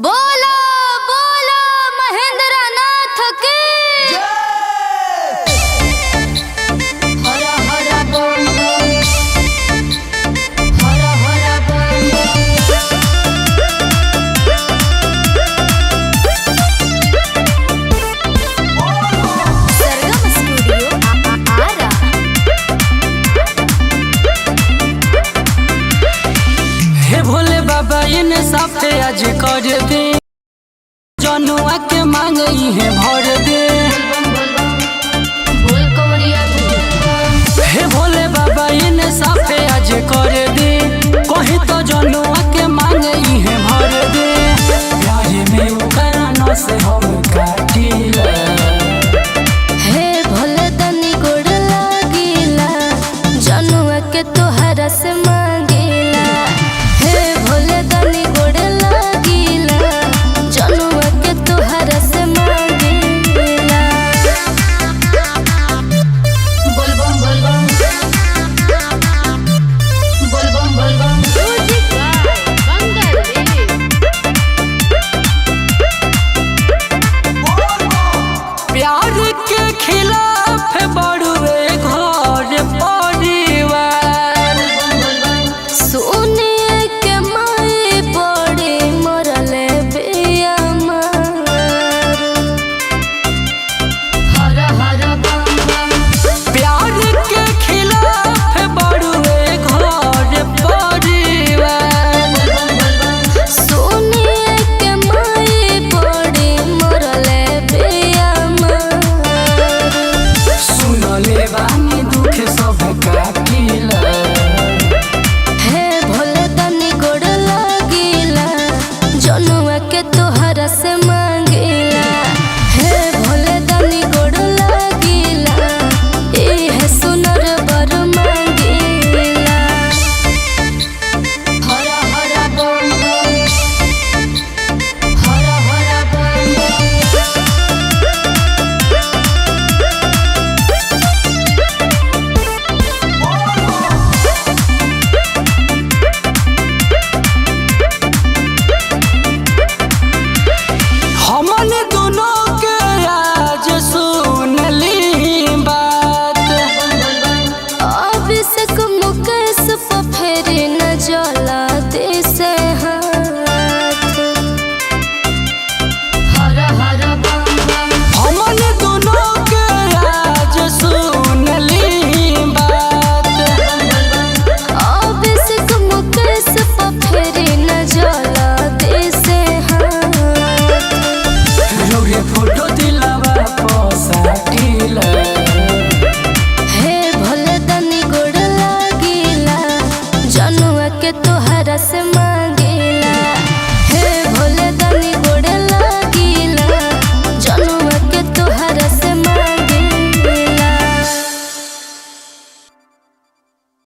बोला बोला महेंद्र नाथ की हरा हरा बम बम, हरा हरा बम बम। सरगम स्टूडियो आरा। हे भोले बाबा इन्हें साफे आज कर दे, जनुआ के मांगई है भर दे। हे भोले बाबा इन्हें साफे आज कर दे, कहीं तो जनुआ के मांगई है भर दे। प्यारे में उकरा न से हम काटिला, हे भोले तनी गोड़ लागिला, जनुआ के तोहरा से मांगिला। हे भोले तनी गोड़ लागिला, जनुआ के तोहरा से मांगिला। बोल बम बोल बम, बोल बम बोल बम। प्यार के खिलाफ बड़ुए घर परिवार। सुनिए के माई बड़ी मरले बिया मार। हरा हरा बम बम। प्यार के खिलाफ बड़ुए घर परिवार। सुनिए के माई बड़ी मरले बिया मार। सुनले बानी दुख सब काटिला, हे भोले तनी गोड़ लागिला, जनुआ के तोहरा से मांगिला। हे भोले तनी गोड़ लागिला, इहे सुनर बर मांगिला। हरा हरा बम बम, हरा हरा बम हमन दोनों के आज सुनली बात। अभिषेक मुकेश पे फेरी न जला दे से हाथ। हरा हरा बम बम। हमन दोनों के आज सुनली बात। अभिषेक मुकेश पे फेरी न जला दे से हाथ। रौरे फोटो दिलावा पोसाटिला, हे भोले तनी गोड़ लागिला, जनुआ के तोहरा से मांगिला।